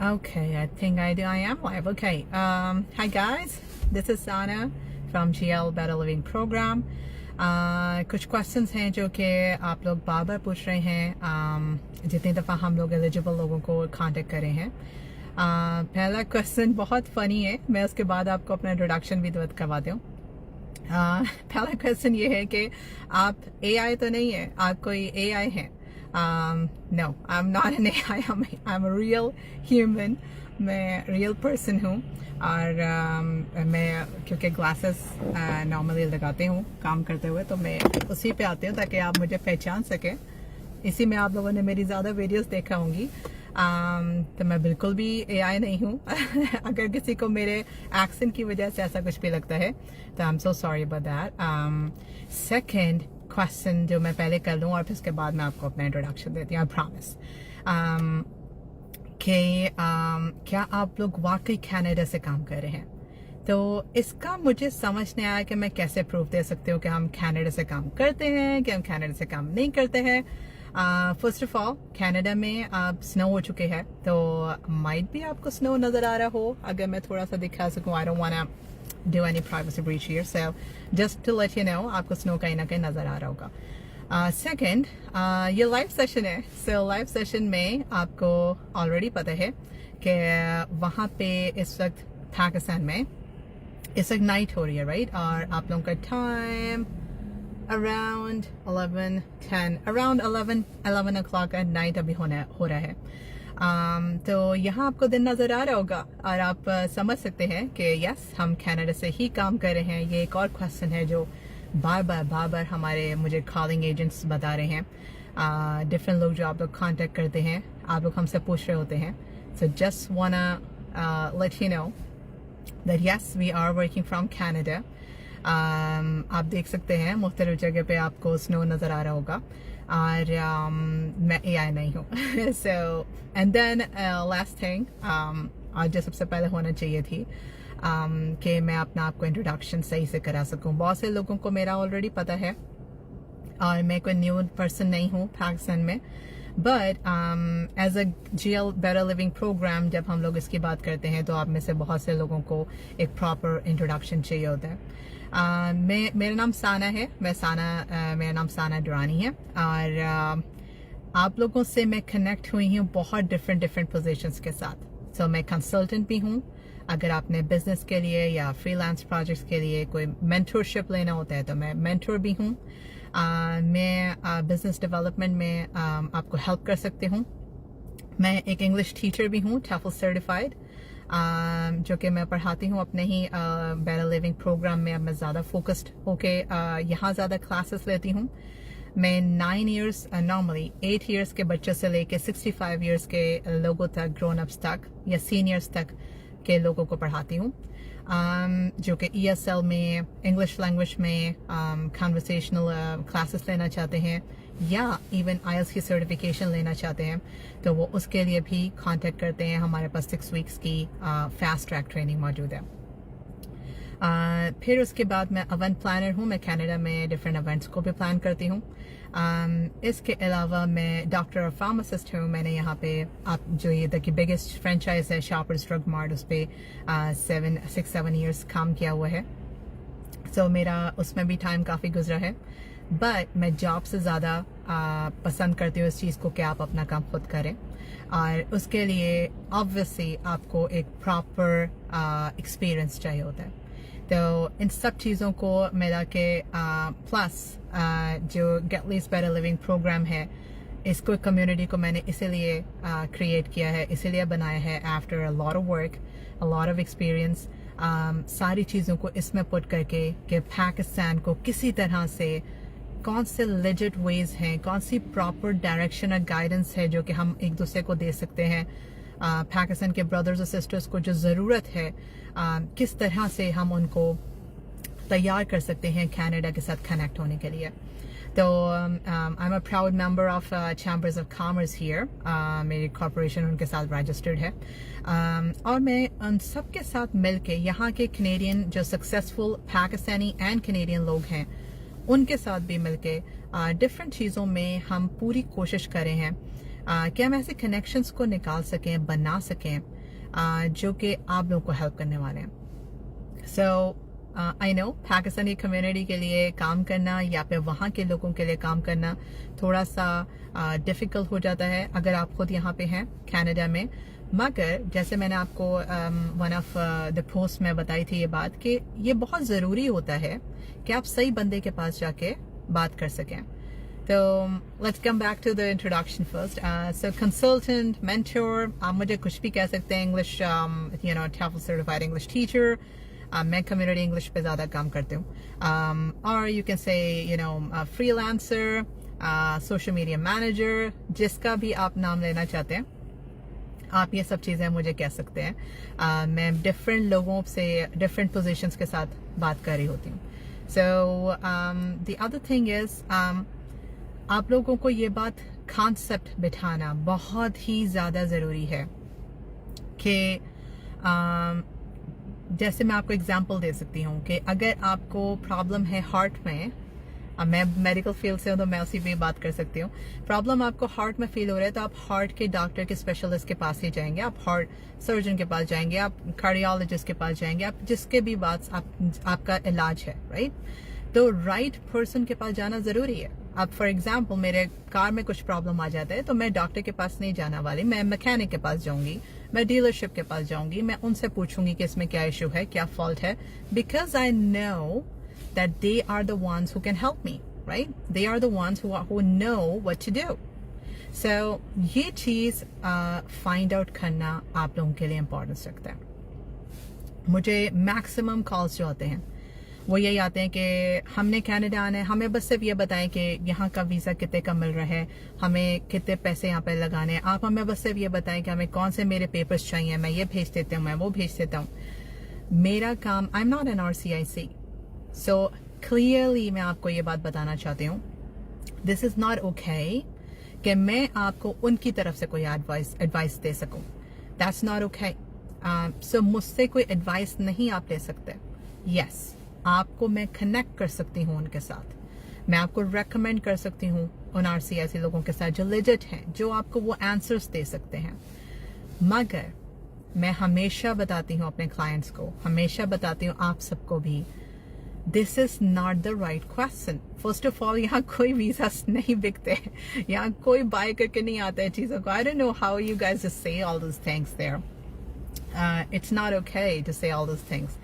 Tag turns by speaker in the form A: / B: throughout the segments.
A: Okay, I think I am live. Okay. Hi guys, this is Sana from GL Better Living Program. कुछ questions हैं जो कि आप लोग बार बार पूछ रहे हैं जितनी दफ़ा हम लोग एलिजिबल लोगों को कांटेक्ट करे हैं. पहला क्वेश्चन बहुत फ़नी है, मैं उसके बाद आपको अपना इंट्रोडक्शन भी करवाती हूँ. पहला क्वेश्चन ये है कि आप AI तो नहीं है, आप कोई AI हैं? No, I'm not an AI. I'm a real human. मैं real person हूँ और मैं क्योंकि ग्लासेस नॉर्मली लगाती हूँ काम करते हुए, तो मैं उसी पे आती हूँ ताकि आप मुझे पहचान सकें. इसी में आप लोगों ने मेरी ज़्यादा वीडियोस देखा होंगी. तो मैं बिल्कुल भी AI नहीं हूँ. अगर किसी को मेरे एक्सेंट की वजह से ऐसा कुछ भी लगता है तो आई am so sorry about that. Second question जो मैं पहले कर लूँ और फिर उसके बाद मैं आपको अपना इंट्रोडक्शन देती हूँ. आई प्रॉमिस कि क्या आप लोग वाकई कनाडा से काम कर रहे हैं? तो इसका मुझे समझ नहीं आया कि मैं कैसे प्रूफ दे सकती हूँ कि हम कनाडा से काम करते हैं कि हम कनाडा से काम नहीं करते हैं. फर्स्ट ऑफ ऑल कनाडा में आप स्नो हो चुके हैं, तो माइट भी आपको स्नो नज़र आ रहा हो. अगर मैं थोड़ा सा दिखा सकूँ, I don't want do any privacy breach here, so just to let you know आपको स्नो कहीं ना कहीं नज़र आ रहा होगा. सेकेंड, ये लाइव सेशन है. सो लाइव सेशन में आपको ऑलरेडी पता है कि वहाँ पे इस वक्त पाकिस्तान में इस वक्त नाइट हो रही है, राइट? और आप लोगों का time around 11 o'clock at night अभी हो रहा है. तो यहाँ आपको दिन नज़र आ रहा होगा और आप समझ सकते हैं कि यस, हम कनाडा से ही काम कर रहे हैं. ये एक और क्वेश्चन है जो बार बार हमारे मुझे कॉलिंग एजेंट्स बता रहे हैं. डिफरेंट लोग जो आप लोग कांटेक्ट करते हैं, आप लोग हमसे पूछ रहे होते हैं. So just wanna let you know that yes, we are working from Canada. आप देख सकते हैं मुख्तलिफ जगह पे आपको स्नो नज़र आ रहा होगा और मैं AI नहीं हूँ. So and then last thing, आज जो सबसे पहले होना चाहिए थी कि मैं अपना आपको इंट्रोडक्शन सही से करा सकूँ. बहुत से लोगों को मेरा ऑलरेडी पता है और मैं कोई न्यू पर्सन नहीं हूँ पाकिस्तान में. But as a GL better living program जब हम लोग इसकी बात करते हैं तो आप में से बहुत से लोगों को एक प्रॉपर इंट्रोडक्शन चाहिए होता है. मेरा नाम साना है. मेरा नाम साना दुरानी है और आप लोगों से मैं कनेक्ट हुई हूँ बहुत डिफरेंट पोजीशंस के साथ. सो मैं कंसल्टेंट भी हूँ. अगर आपने बिजनेस के लिए या फ्रीलांस प्रोजेक्ट्स के लिए कोई मेंटरशिप लेना होता है तो मैं मेंटर भी हूँ. मैं बिजनेस डेवलपमेंट में आपको हेल्प कर सकती हूँ. मैं एक इंग्लिश टीचर भी हूँ, TOEFL सर्टिफाइड, जो कि मैं पढ़ाती हूँ अपने ही बेटर लिविंग प्रोग्राम में. अब मैं ज़्यादा फोकस्ड होके यहाँ ज़्यादा क्लासेस लेती हूँ. मैं 9 years नॉर्मली 8 years के बच्चों से लेके 65 years के लोगों तक, ग्रोन अप्स तक या सीनियर्स तक के लोगों को पढ़ाती हूँ, जो कि ESL में, इंग्लिश लैंग्वेज में कन्वर्सेशनल क्लासेस लेना चाहते हैं या इवन IELTS की सर्टिफिकेशन लेना चाहते हैं तो वो उसके लिए भी कांटेक्ट करते हैं. हमारे पास 6 weeks की फास्ट ट्रैक ट्रेनिंग मौजूद है. फिर उसके बाद मैं इवेंट प्लानर हूँ. मैं कनाडा में डिफरेंट इवेंट्स को भी प्लान करती हूँ. इसके अलावा मैं डॉक्टर और फार्मासिस्ट हूँ. मैंने यहाँ पे आप जो ये द बिगेस्ट फ्रेंचाइज है शॉपर्स ड्रग मार्ट, उस पर 6-7 years काम किया हुआ है. सो मेरा उसमें भी टाइम काफ़ी गुजरा है. बट मैं जॉब से ज़्यादा पसंद करती हूँ इस चीज़ को कि आप अपना काम खुद करें और उसके लिए ऑब्वियसली आपको एक प्रॉपर एक्सपीरियंस चाहिए होता है. तो इन सब चीज़ों को मिला के प्लस जो get least better living program है, इसको कम्युनिटी को मैंने इसीलिए क्रिएट किया है, इसीलिए बनाया है. After a lot of work, a lot of experience, सारी चीज़ों को इसमें पुट करके कि पाकिस्तान को किसी तरह से कौन से लेजिट वेज हैं, कौन सी प्रॉपर डायरेक्शन और गाइडेंस है जो कि हम एक दूसरे को दे सकते हैं. पाकिस्तान के ब्रदर्स और सिस्टर्स को जो ज़रूरत है, किस तरह से हम उनको तैयार कर सकते हैं कनाडा के साथ कनेक्ट होने के लिए. तो I am a proud member of chambers of commerce here. मेरी कॉर्पोरेशन उनके साथ रजिस्टर्ड है और मैं उन सब के साथ मिलके यहाँ के कनेडियन जो सक्सेसफुल पाकिस्तानी एंड कनेडियन लोग हैं उनके साथ भी मिलके डिफरेंट चीज़ों में हम पूरी कोशिश कर रहे हैं कि हम ऐसे कनेक्शंस को निकाल सकें, बना सकें जो कि आप लोगों को हेल्प करने वाले हैं. सो आई नो पाकिस्तानी कम्युनिटी के लिए काम करना या फिर वहाँ के लोगों के लिए काम करना थोड़ा सा डिफ़िकल्ट हो जाता है अगर आप खुद यहाँ पे हैं कनाडा में. मगर जैसे मैंने आपको वन ऑफ द पोस्ट में बताई थी ये बात कि ये बहुत ज़रूरी होता है कि आप सही बंदे के पास जाके बात कर सकें. तो let's come back to the introduction first. So consultant, mentor, आप मुझे कुछ भी कह सकते हैं. English TOEFL certified English teacher. मैं कम्युनिटी इंग्लिश पे ज़्यादा काम करती हूँ. और you can say freelancer, social media manager, जिसका भी आप नाम लेना चाहते हैं आप ये सब चीज़ें मुझे कह सकते हैं. मैं डिफरेंट लोगों से डिफरेंट पोजीशंस के साथ बात कर रही होती हूँ. So the other thing is आप लोगों को ये बात कॉन्सेप्ट बिठाना बहुत ही ज़्यादा ज़रूरी है कि जैसे मैं आपको एग्जांपल दे सकती हूँ कि अगर आपको प्रॉब्लम है हार्ट में, अब मैं मेडिकल फील्ड से हूँ तो मैं उसी पे बात कर सकती हूँ. प्रॉब्लम आपको हार्ट में फील हो रहा है तो आप हार्ट के डॉक्टर के स्पेशलिस्ट के पास ही जाएंगे, आप हार्ट सर्जन के पास जाएंगे, आप कार्डियोलॉजिस्ट के पास जाएंगे, आप जिसके भी बात आपका इलाज है, राइट. तो राइट पर्सन के पास जाना ज़रूरी है. अब फॉर एग्जाम्पल मेरे कार में कुछ प्रॉब्लम आ जाता है तो मैं डॉक्टर के पास नहीं जाने वाली, मैं मैकेनिक के पास जाऊंगी, मैं डीलरशिप के पास जाऊंगी, मैं उनसे पूछूंगी कि इसमें क्या इशू है, क्या फॉल्ट है, because I know that they are the ones who can help me, right? They are the ones who know what to do. So ये चीज़ find out करना आप लोगों के लिए इम्पोर्टेंस रखता है. मुझे मैक्सिमम कॉल्स जो आते हैं वो यही आते हैं कि हमने कनाडा आना है, हमें बस सिर्फ ये बताएं कि यहाँ का वीज़ा कितने का मिल रहा है, हमें कितने पैसे यहाँ पे लगाने हैं, आप हमें बस सिर्फ ये बताएं कि हमें कौन से मेरे पेपर्स चाहिए, मैं ये भेज देता हूँ, मैं वो भेज देता हूँ. मेरा काम, I am not an RCIC. So clearly मैं आपको ये बात बताना चाहती हूँ, दिस इज़ नॉट ओके कि मैं आपको उनकी तरफ से कोई एडवाइस दे सकूँ. That's not okay. सो मुझसे कोई एडवाइस नहीं आप ले सकते. यस, आपको मैं कनेक्ट कर सकती हूँ उनके साथ, मैं आपको रेकमेंड कर सकती हूँ उन RCIC लोगों के साथ जो लेजिट हैं, जो आपको वो आंसर्स दे सकते हैं. मगर मैं हमेशा बताती हूँ अपने क्लाइंट्स को, हमेशा बताती हूँ आप सबको भी, this is not the right question. First of all यहाँ कोई वीजा नहीं बिकते, यहाँ कोई बाय करके नहीं आता है चीज़ों को. I don't know how you guys just say all this things there. It's not okay to say all this things.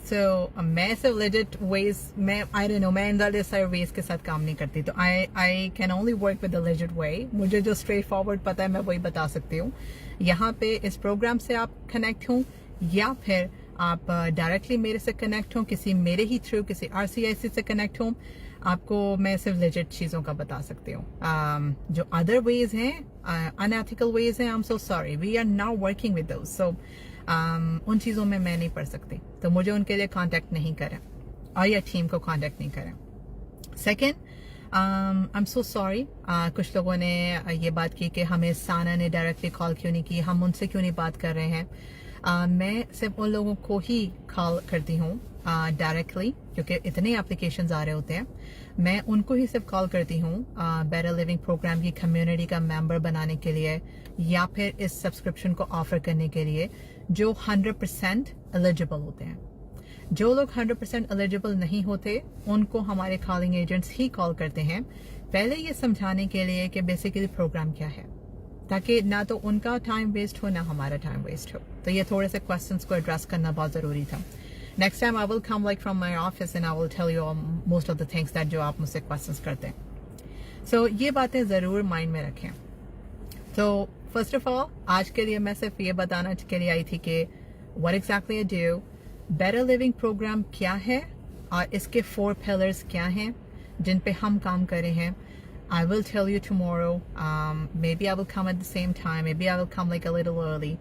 A: So मैं सिर्फ लेजिट वेज, मैं आई डोंट नो, मैं इन सारे वेज के साथ काम नहीं करती. तो I can only work with the legit way. मुझे जो स्ट्रेट फॉरवर्ड पता है मैं वही बता सकती हूँ. यहाँ पे इस प्रोग्राम से आप कनेक्ट हों या फिर आप डायरेक्टली मेरे से कनेक्ट हों, किसी मेरे ही थ्रू किसी RCIC से कनेक्ट हों, आपको मैं सिर्फ लेजिट चीज़ों का बता सकती हूँ. जो अदर वेज हैं, अनएथिकल वेज हैं, I am so sorry, we are not working with those. सो उन चीज़ों में मैं नहीं पढ़ सकती, तो मुझे उनके लिए कांटेक्ट नहीं करें और या टीम को कांटेक्ट नहीं करें. Second, I am so sorry, कुछ लोगों ने ये बात की कि हमें साना ने डायरेक्टली कॉल क्यों नहीं की, हम उनसे क्यों नहीं बात कर रहे हैं. मैं सिर्फ उन लोगों को ही कॉल करती हूँ डायरेक्टली, क्योंकि इतने एप्लीकेशंस आ रहे होते हैं. मैं उनको ही सिर्फ कॉल करती हूँ बेटर लिविंग प्रोग्राम की कम्युनिटी का मेंबर बनाने के लिए या फिर इस सब्सक्रिप्शन को ऑफर करने के लिए, जो 100% एलिजिबल होते हैं. जो लोग 100% एलिजिबल नहीं होते उनको हमारे कॉलिंग एजेंट्स ही कॉल करते हैं, पहले ये समझाने के लिए कि बेसिकली प्रोग्राम क्या है, ताकि ना तो उनका टाइम वेस्ट हो ना हमारा टाइम वेस्ट हो. तो ये थोड़े से क्वेश्चंस को एड्रेस करना बहुत ज़रूरी था. Next time I will come like from my office and I will tell you most of the things that जो आप मुझसे क्वेश्चंस करते हैं. सो ये बातें ज़रूर माइंड में रखें. तो फर्स्ट ऑफ ऑल आज के लिए मैं सिर्फ ये बताना के लिए आई थी कि what exactly I do, better living program क्या है और इसके 4 पिलर्स क्या हैं जिन पे हम काम कर रहे हैं. I will tell you tomorrow. Maybe I will come at the same time. Maybe I will come like a little early.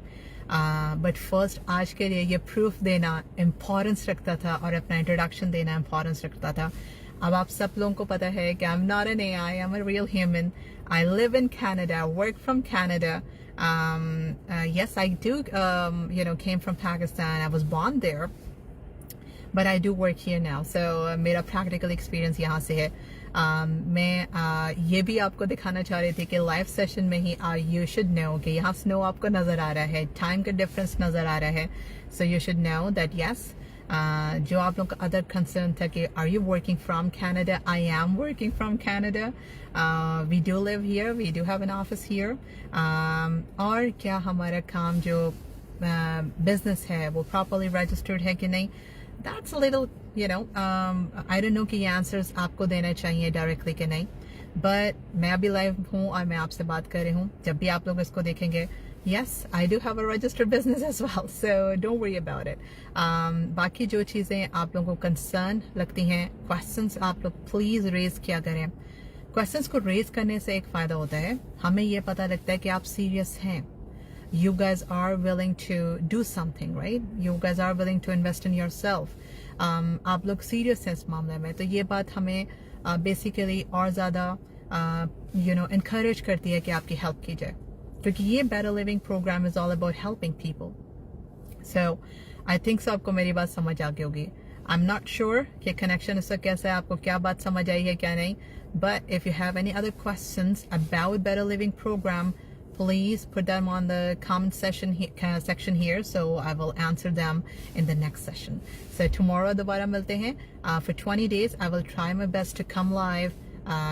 A: But first, आज के लिए ये proof देना importance रखता था और अपना introduction देना importance रखता था. अब आप सब लोगों को पता है कि I'm not an AI. I'm a real human. I live in Canada. Work from Canada. Yes, I do. Came from Pakistan. I was born there. but I do work here now. So मेरा practical experience यहाँ से है. मैं ये भी आपको दिखाना चाह रही थी कि लाइव सेशन में ही you should know कि यहाँ स्नो आपको नज़र आ रहा है, टाइम का डिफरेंस नज़र आ रहा है. So you should know that yes, जो आप लोग का अदर कंसर्न था कि are you working from Canada? I am working from Canada. We do live here, we do have an office here. और क्या हमारा काम जो बिजनेस है वो प्रॉपरली रजिस्टर्ड है कि नहीं? That's a little, you know, I don't know कि ये आंसर्स आपको देना चाहिए डायरेक्टली कि नहीं, बट मैं अभी लाइव हूँ और मैं आपसे बात कर रही हूँ. जब भी आप लोग इसको देखेंगे, yes, I do have a registered business as well, so don't worry about it. बाकी जो चीज़ें आप लोगों को कंसर्न लगती हैं, क्वेश्चंस आप लोग प्लीज़ रेज किया करें. क्वेश्चंस को रेज करने से एक फ़ायदा होता है, हमें ये पता लगता है कि आप सीरियस हैं. You guys are willing to do something, right? You guys are willing to invest in yourself. आप लोग सीरियस हैं इस मामले में, तो ये बात हमें बेसिकली और ज़्यादा encourage करती है कि आपकी हेल्प की जाए, क्योंकि ये Better Living program is all about helping people. So I think so आपको मेरी बात समझ आ गई होगी. I'm not sure कि कनेक्शन इसका कैसा है, आपको क्या बात समझ आई है क्या नहीं, but if you have any other questions about Better Living program, please put them on the comment section here, so I will answer them in the next session. So tomorrow दोबारा मिलते हैं. For 20 days I will try my best to come live,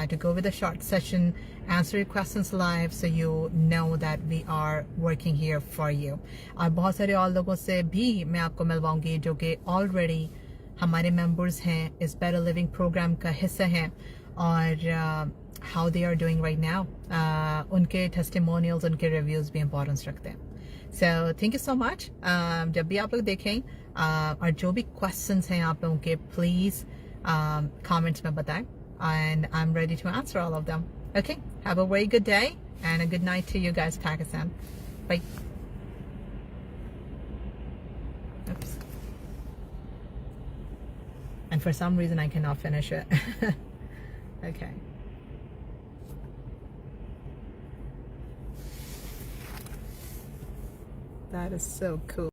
A: to go with a short session, answer your questions live, so you know that we are working here for you. और बहुत सारे और लोगों से भी मैं आपको मिलवाऊंगी जो कि already हमारे members हैं, इस Better Living program का हिस्सा हैं, और how they are doing right now. उनके testimonials, उनके reviews भी importance रखते हैं. So thank you so much. जब भी आप लोग देखें और जो भी questions हैं आप लोगों के, please comments में बताएं, and I'm ready to answer all of them. Okay, have a very good day and a good night to you guys, Pakistan. Bye. Oops. And for some reason I cannot finish it. Okay. That is so cool.